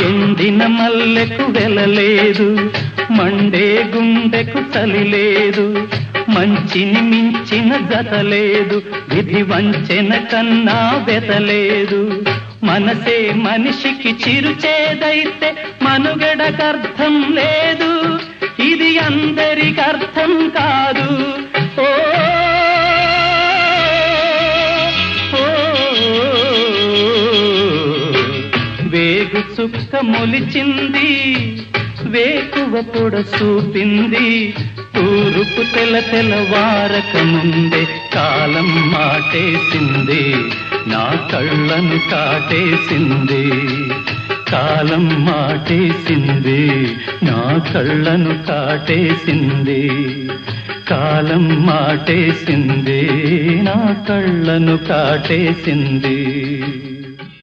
ఎండిన మల్లెకు వెలలేదు, మండే గుండెకు చలి లేదు, మంచిని మించిన జత లేదు, విధి వంచెన కన్నా వెతలేదు. మనసే మనిషికి చిరుచేదైతే మనుగడకర్థం లేదు, ఇది అందరికర్థం కాదు. ఓ వేగు చుక్క మొలిచింది, వేకువ పొడ చూపింది, తూరుపు తెలవారక ముందే కాలం మాటేసింది, నా కళ్ళను కాటేసింది. కాలం మాటేసింది, నా కళ్ళను కాటేసింది. కాలం మాటేసింది, నా కళ్ళను కాటేసింది.